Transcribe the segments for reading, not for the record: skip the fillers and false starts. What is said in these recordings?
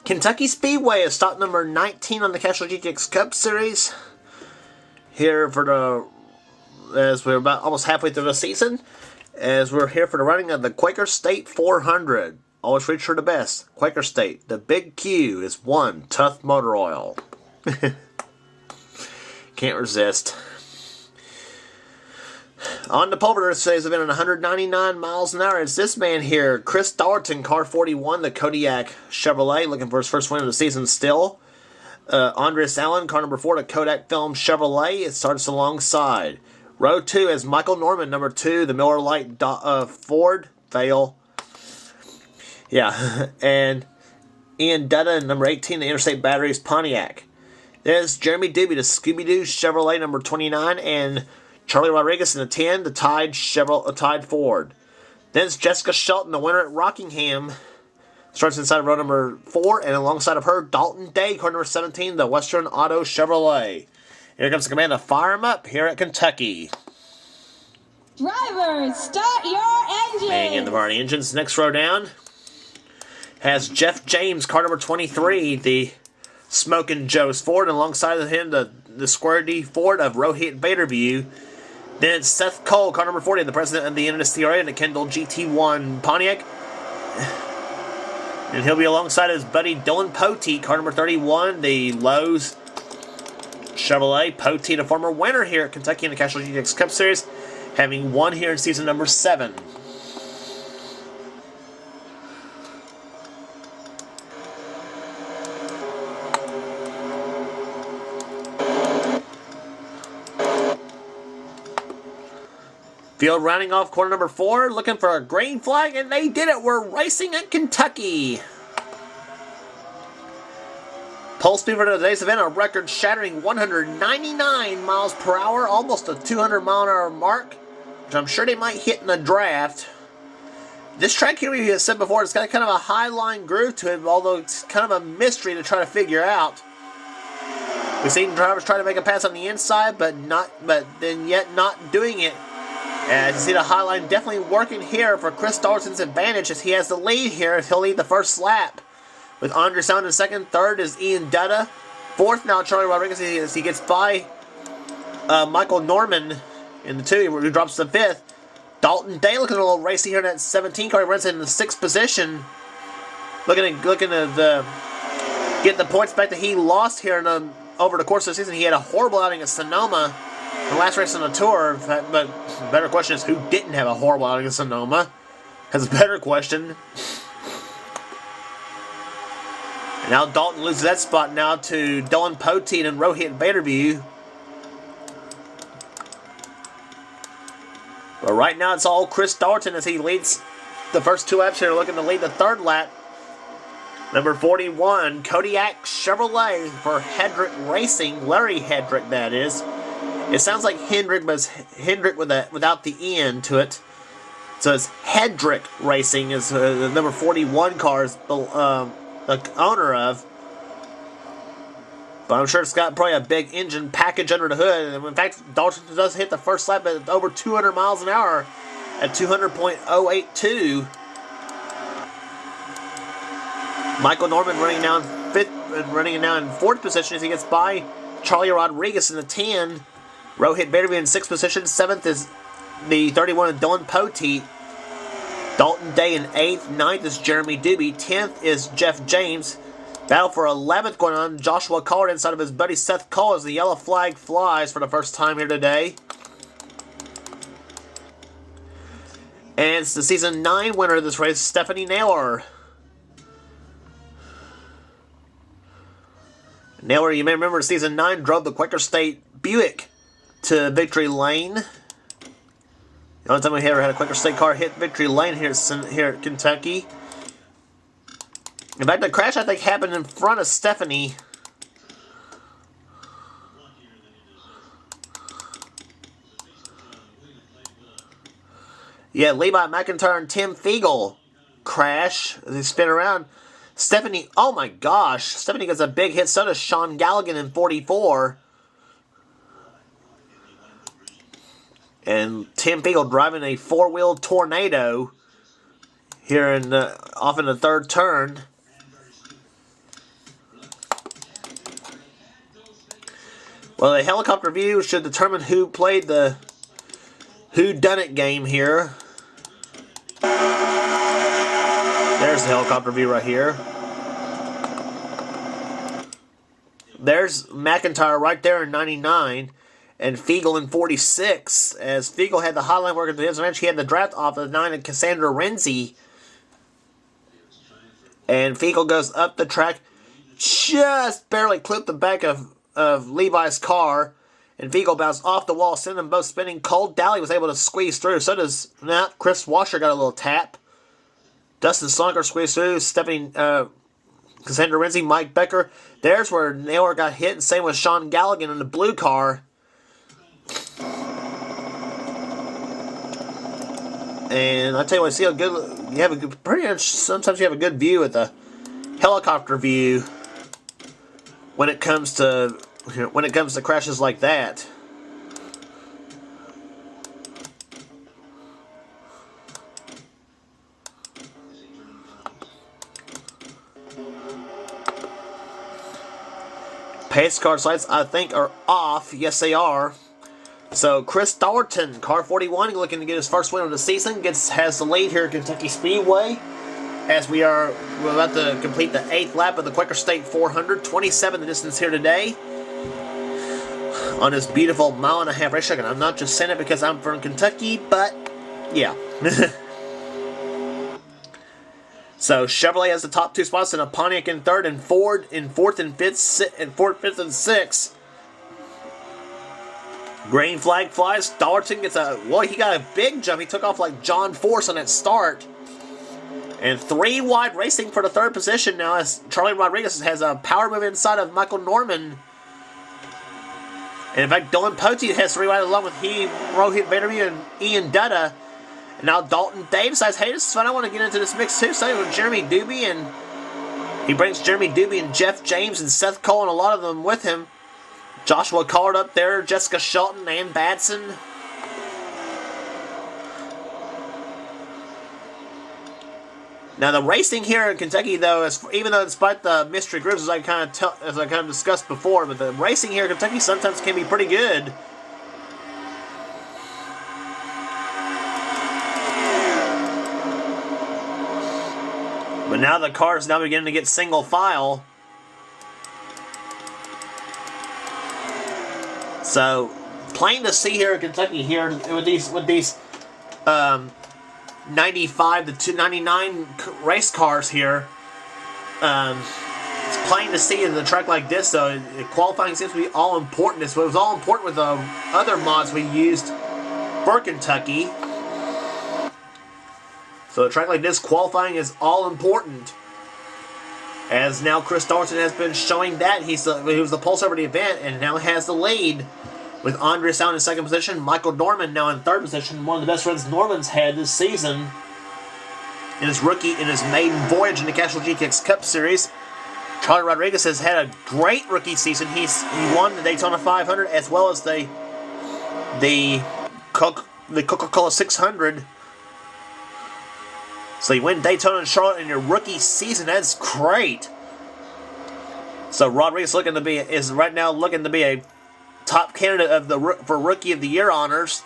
Kentucky Speedway is stock number 19 on the Castrol GTX Cup Series. Here for as we're about almost halfway through the season, as we're here for the running of the Quaker State 400. Always reach for the best. Quaker State. The big Q is one tough motor oil. Can't resist. On the pole for today's event at 199 miles an hour. It's this man here, Chris Dalton, car 41, the Kodiak Chevrolet, looking for his first win of the season still. Andres Allen, car number 4, the Kodak Film Chevrolet. It starts alongside. Row 2 is Michael Norman, number 2, the Miller Lite Ford. Fail. Yeah. And Ian Dutta, number 18, the Interstate Batteries Pontiac. There's Jeremy Doobie, the Scooby-Doo Chevrolet, number 29, and Charlie Rodriguez in the 10, the Tide Ford. Then it's Jessica Shelton, the winner at Rockingham. Starts inside of row number 4, and alongside of her, Dalton Day, car number 17, the Western Auto Chevrolet. Here comes the command to fire him up here at Kentucky. Drivers, start your engine! Bang in the Barney engines. Next row down has Jeff James, car number 23, the Smokin' Joe's Ford, and alongside of him, the Square D Ford of Rohit Vaderview. Then it's Seth Cole, car number 40, the president of the NSTRA, the Kendall GT1 Pontiac. And he'll be alongside his buddy Dylan Poteet, car number 31, the Lowe's Chevrolet. Poteet, a former winner here at Kentucky in the Castrol GTX Cup Series, having won here in season number 7. Field rounding off corner number 4, looking for a green flag, and they did it. We're racing at Kentucky. Pole speed for today's event, a record-shattering 199 miles per hour, almost a 200-mile-an-hour mark, which I'm sure they might hit in the draft. This track here, we have said before, it's got kind of a high-line groove to it, although it's kind of a mystery to try to figure out. We've seen drivers try to make a pass on the inside, but then yet not doing it. As you see, the high line definitely working here for Chris Dalton's advantage as he has the lead here as he'll lead the first lap. With Andres Allen in second, third is Ian Dutta. Fourth now Charlie Rodriguez as he gets by Michael Norman in the 2, who drops to 5th. Dalton Day looking a little racy here in that 17 car. He runs in the 6th position. Looking to get the points back that he lost here over the course of the season. He had a horrible outing at Sonoma. The last race on the tour, but the better question is who didn't have a horrible outing in Sonoma? That's a better question. And now Dalton loses that spot now to Dylan Poteet and Rohit Vaderview. But right now it's all Chris Dalton as he leads the first 2 laps here, looking to lead the 3rd lap. Number 41, Kodiak Chevrolet for Hedrick Racing, Larry Hedrick that is. It sounds like Hendrick, but it's Hendrick without the N to it. So it's Hedrick Racing is the number 41 car is the owner of. But I'm sure it's got probably a big engine package under the hood. And in fact, Dalton does hit the first lap at over 200 miles an hour at 200.082. Michael Norman running now in 5th and running now in 4th position as he gets by Charlie Rodriguez in the 10. Rohit Vaderview in 6th position. 7th is the 31 Dylan Poteet. Dalton Day in 8th. 9th is Jeremy Doobie. 10th is Jeff James. Battle for 11th going on. Joshua Collard inside of his buddy Seth Cole as the yellow flag flies for the first time here today. And it's the season 9 winner of this race, Stephanie Naylor. Naylor, you may remember season 9 drove the Quaker State Buick to victory lane. The only time we ever had a Quaker State car hit victory lane here at Kentucky. In fact, the crash I think happened in front of Stephanie. Yeah, Levi McIntyre and Tim Fiegel crash as they spin around. Stephanie, oh my gosh, Stephanie gets a big hit. So does Sean Galligan in 44. And Tim Fiegel driving a 4-wheel tornado here off in the 3rd turn. Well, the helicopter view should determine who played the whodunit game here. There's the helicopter view right here. There's McIntyre right there in 99, and Fiegel in 46. As Fiegel had the hotline working to his advantage, he had the draft off of the 9 of Cassandra Renzi. And Fiegel goes up the track, just barely clipped the back of Levi's car, and Fiegel bounced off the wall, sending them both spinning. Cole Dally was able to squeeze through. So does Chris Washer got a little tap. Dustin Slunker squeezed through, stepping Cassandra Renzi, Mike Becker. There's where Naylor got hit, and same with Sean Galligan in the blue car. And I tell you what, see how good you have a good, pretty much. Sometimes you have a good view at the helicopter view when it comes to crashes like that. Pace car sights, I think, are off. Yes, they are. So Chris Thornton, car 41, looking to get his first win of the season, has the lead here at Kentucky Speedway. As we're about to complete the 8th lap of the Quaker State 400, 27 the distance here today on this beautiful mile-and-a-half racetrack. And I'm not just saying it because I'm from Kentucky, but yeah. So Chevrolet has the top 2 spots, and a Pontiac in 3rd, and Ford in 4th and 5th, and 6th. Green flag flies. Thornton gets he got a big jump. He took off like John Force on that start. And 3 wide racing for the 3rd position now, as Charlie Rodriguez has a power move inside of Michael Norman. And in fact, Dylan Poteet has 3 wide along with Rohit Vandermeer and Ian Dutta. And now Dalton Day decides, hey, this is fun. I want to get into this mix too. So with Jeremy Doobie, and he brings Jeremy Doobie and Jeff James and Seth Cole and a lot of them with him. Joshua Collard up there, Jessica Shelton, Ann Badson. Now the racing here in Kentucky, though, is, even though despite the mystery groups, as I kind of discussed before, but the racing here in Kentucky sometimes can be pretty good. But now the cars now beginning to get single file. So, plain to see here in Kentucky here with these 95 to 99 race cars here. It's plain to see in a track like this, though. Qualifying seems to be all important. It was all important with the other mods we used for Kentucky. So a track like this, qualifying is all important. As now Chris Thornton has been showing that he was the pulse over the event, and now has the lead with Andres out in 2nd position, Michael Norman now in 3rd position, one of the best runs Norman's had this season in his maiden voyage in the Castrol GTX Cup Series. Charlie Rodriguez has had a great rookie season. He won the Daytona 500 as well as the Coca-Cola 600. So you win Daytona and Charlotte in your rookie season. That's great. So Rodriguez is right now looking to be a top candidate for Rookie of the Year honors.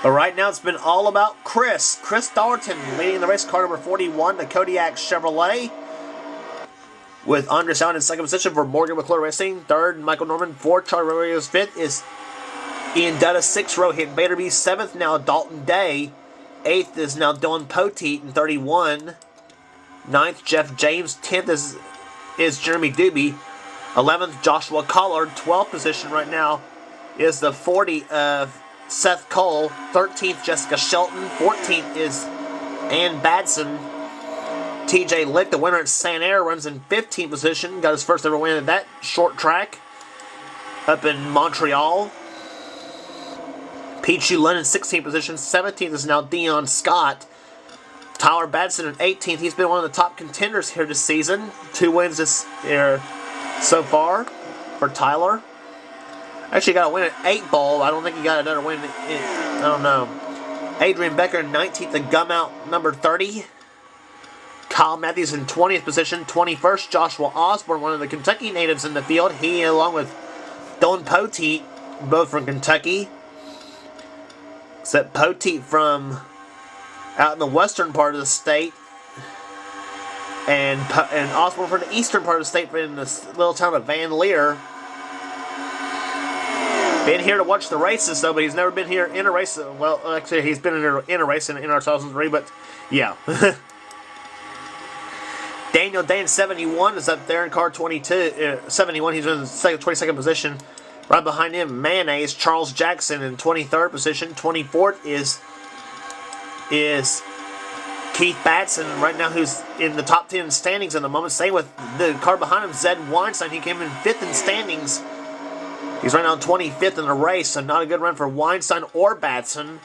But right now it's been all about Chris Thornton leading the race car number 41, the Kodiak Chevrolet, with Andres out in 2nd position for Morgan McClure Racing. 3rd, Michael Norman. 4th, Charlie Rodriguez. 5th is Ian Dutta. 6th, Rohit Baderby. 7th, now Dalton Day. 8th is now Dylan Poteet in 31. 9th, Jeff James. 10th is Jeremy Doobie. 11th, Joshua Collard. 12th position right now is the 40 of Seth Cole. 13th, Jessica Shelton. 14th is Ann Badson. TJ Lick, the winner at Saint Air, runs in 15th position. Got his first ever win at that short track up in Montreal. Pete Chulin in 16th position. 17th is now Dion Scott. Tyler Badson in 18th. He's been one of the top contenders here this season. 2 wins this year so far for Tyler. Actually got a win at 8 Bowl. I don't think he got another win. I don't know. Adrian Becker in 19th. The Gum Out number 30. Kyle Matthews in 20th position. 21st, Joshua Osborne, one of the Kentucky natives in the field. He, along with Dylan Poteet, both from Kentucky. Except Poteet from out in the western part of the state. And Osborne from the eastern part of the state, in this little town of Van Leer. Been here to watch the races, though, but he's never been here in a race. Well, actually, he's been in a race in our 2003, but yeah. Daniel Dane, 71, is up there in car 22. 71, he's in the 22nd position. Right behind him, Mayonnaise, Charles Jackson in 23rd position. 24th is Keith Batson, right now, who's in the top 10 standings at the moment. Same with the car behind him, Zed Weinstein. He came in 5th in standings. He's right now 25th in the race, so not a good run for Weinstein or Batson.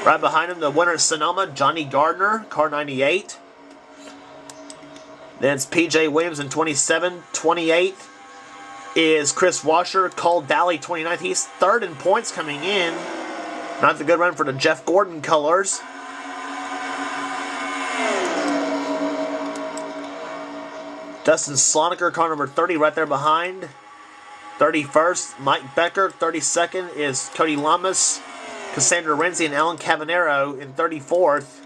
Right behind him, the winner of Sonoma, Johnny Gardner, car 98. Then it's P.J. Williams in 27. 28th is Chris Washer, Cole Daly 29th. He's 3rd in points coming in. Not the good run for the Jeff Gordon colors. Dustin Sloniker, car number 30, right there behind. 31st, Mike Becker. 32nd is Cody Lamas, Cassandra Renzi, and Alan Cavanero in 34th.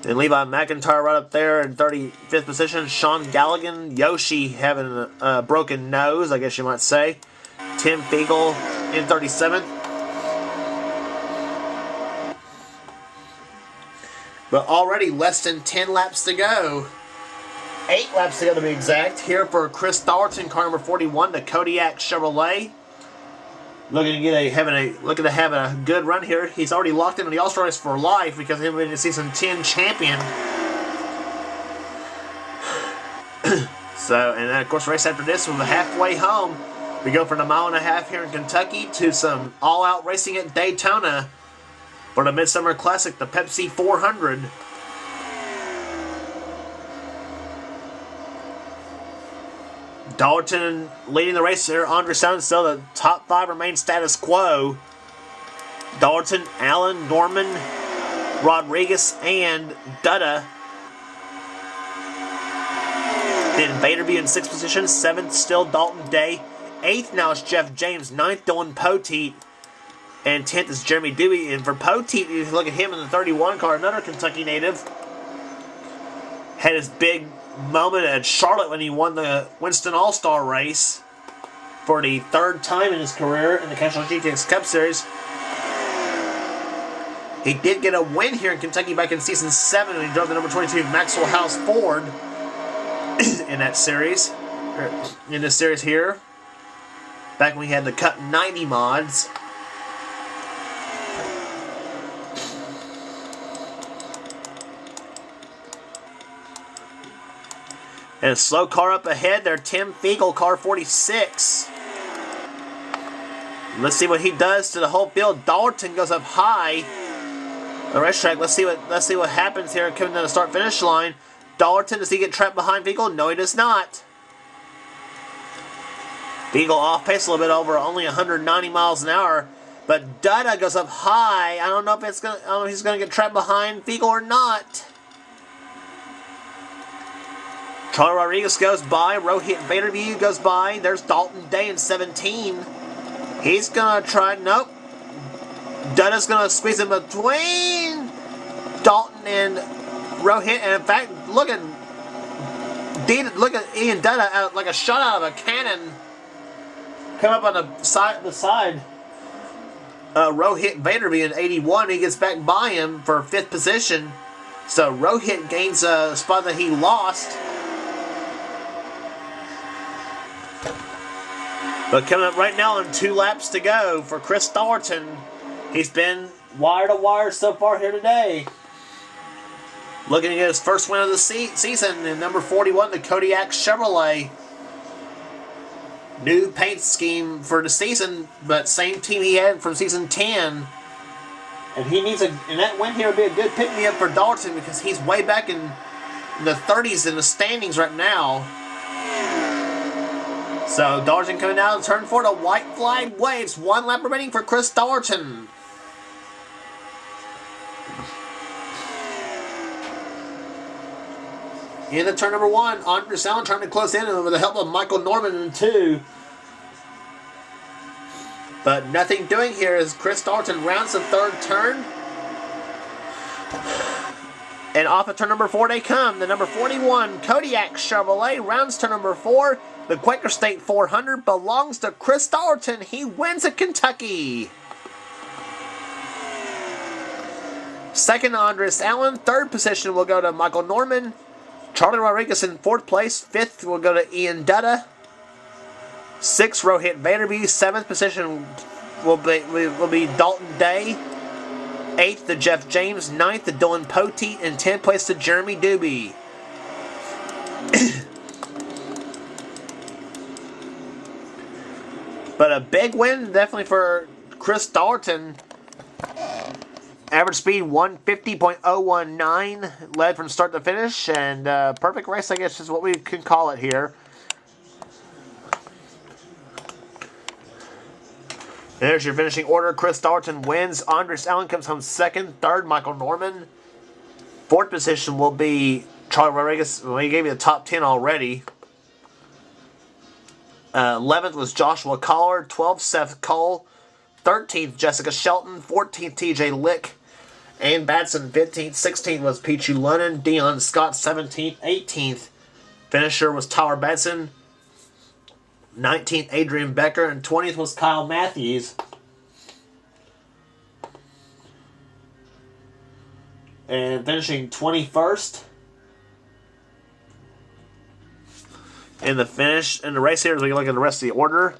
Then Levi McIntyre right up there in 35th position. Sean Galligan, Yoshi having a broken nose, I guess you might say. Tim Fiegel in 37th. But already less than 10 laps to go. 8 laps to go to be exact. Here for Chris Thornton, car number 41, the Kodiak Chevrolet. Looking to have a good run here. He's already locked into the All-Star race for life because he's been the season 10 champion. So, and then of course, race after this, from the halfway home, we go from a mile and a half here in Kentucky to some all-out racing at Daytona for the Midsummer Classic, the Pepsi 400. Dalton leading the race here. Andre Sound still the top 5 remain status quo. Dalton, Allen, Norman, Rodriguez, and Dutta. Then Vaderby in 6th position. 7th still Dalton Day. 8th now is Jeff James. 9th Dylan Poteet. And 10th is Jeremy Dewey. And for Poteet, you look at him in the 31 car, another Kentucky native. Had his big moment at Charlotte when he won the Winston All-Star race for the 3rd time in his career in the Castrol GTX Cup Series. He did get a win here in Kentucky back in season 7 when he drove the number 22 Maxwell House Ford in that series, in this series here, back when we had the Cup 90 mods. And a slow car up ahead there, Tim Fiegel, car 46. Let's see what he does to the whole field. Dalton goes up high. The racetrack. Let's see what happens here coming to the start-finish line. Dalton, does he get trapped behind Fiegel? No, he does not. Fiegel off pace a little bit over only 190 miles an hour. But Dutta goes up high. I don't know if he's gonna get trapped behind Fiegel or not. Charlie Rodriguez goes by. Rohit Vaderview goes by. There's Dalton Day in 17. He's going to try. Nope. Dutta's going to squeeze in between Dalton and Rohit. And in fact, look at Ian Dutta out like a shot out of a cannon. Come up on the side. Rohit Vaderview in 81. He gets back by him for 5th position. So Rohit gains a spot that he lost. But coming up right now on 2 laps to go for Chris Thornton. He's been wire to wire so far here today. Looking at his first win of the season in number 41, the Kodiak Chevrolet. New paint scheme for the season, but same team he had from season 10. And he needs and that win here would be a good pick-me-up for Dalton because he's way back in the 30s in the standings right now. So, Dalton coming down to turn 4, the white flag waves. 1 lap remaining for Chris Dalton. Into turn number 1, Andres Allen trying to close in with the help of Michael Norman in 2. But nothing doing here as Chris Dalton rounds the third turn. And off of turn number 4 they come. The number 41 Kodiak Chevrolet rounds turn number 4. The Quaker State 400 belongs to Chris Dalton. He wins at Kentucky. Second, Andres Allen. Third position will go to Michael Norman. Charlie Rodriguez in 4th place. 5th will go to Ian Dutta. 6th, Rohit Vanderby. 7th position will be Dalton Day. 8th to Jeff James. 9th to Dylan Poteet. And 10th place to Jeremy Doobie. But a big win definitely for Chris Dalton. Average speed 150.019. Led from start to finish. And perfect race, I guess, is what we can call it here. There's your finishing order. Chris Dalton wins. Andres Allen comes home 2nd. 3rd, Michael Norman. 4th position will be Charlie Rodriguez. Well, he gave you the top 10 already. 11th was Joshua Collar. 12th, Seth Cole. 13th, Jessica Shelton. 14th, TJ Lick. Ann Batson, 15th. 16th was Peachy Lennon. Dion Scott, 17th. 18th, finisher was Tyler Batson. 19th, Adrian Becker. And 20th was Kyle Matthews. And finishing 21st. In the race here, as we look at the rest of the order,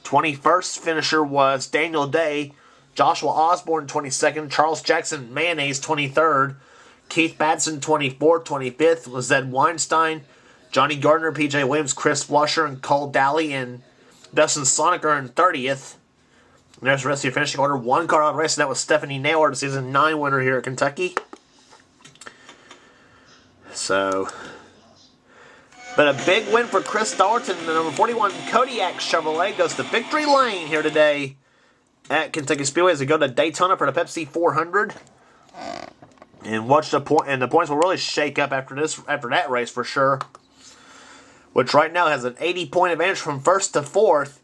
21st finisher was Daniel Day. Joshua Osborne, 22nd. Charles Jackson Mayonnaise, 23rd. Keith Batson, 24th. 25th was Zed Weinstein. Johnny Gardner, PJ Williams, Chris Washer, and Cole Daly, and Dustin Soniker in 30th. And there's the rest of your finishing order. One car out race, and that was Stephanie Naylor, the season 9 winner here at Kentucky. So, but a big win for Chris Dalton. The number 41 Kodiak Chevrolet goes to victory lane here today at Kentucky Speedway as they go to Daytona for the Pepsi 400. And watch the points will really shake up after that race for sure. Which right now has an 80-point advantage from 1st to 4th.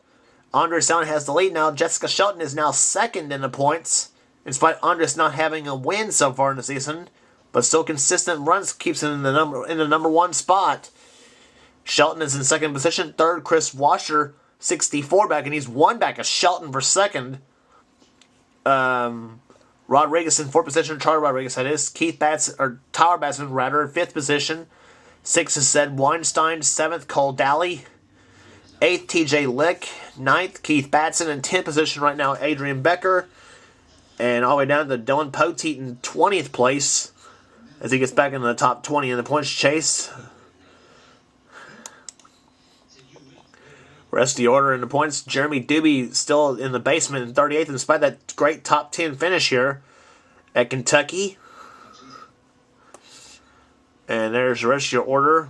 Andres Allen has the lead now. Jessica Shelton is now 2nd in the points, in spite of Andres not having a win so far in the season, but still consistent runs keeps him in the number 1 spot. Shelton is in 2nd position. 3rd, Chris Washer, 64 back, and he's 1 back of Shelton for 2nd. Rodriguez in 4th position. Charlie Rodriguez, that is. Tyler Batson, rather, 5th position. 6th is Zed Weinstein. 7th, Cole Daly. 8th, TJ Lick. 9th, Keith Batson. In 10th position right now, Adrian Becker. And all the way down to Dylan Poteet in 20th place as he gets back into the top 20 in the points chase. Rest of the order in the points. Jeremy Doobie still in the basement in 38th in spite of that great top 10 finish here at Kentucky. And there's the rest of your order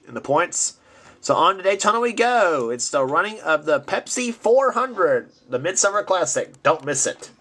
in the points. So on to Daytona we go. It's the running of the Pepsi 400, the Midsummer Classic. Don't miss it.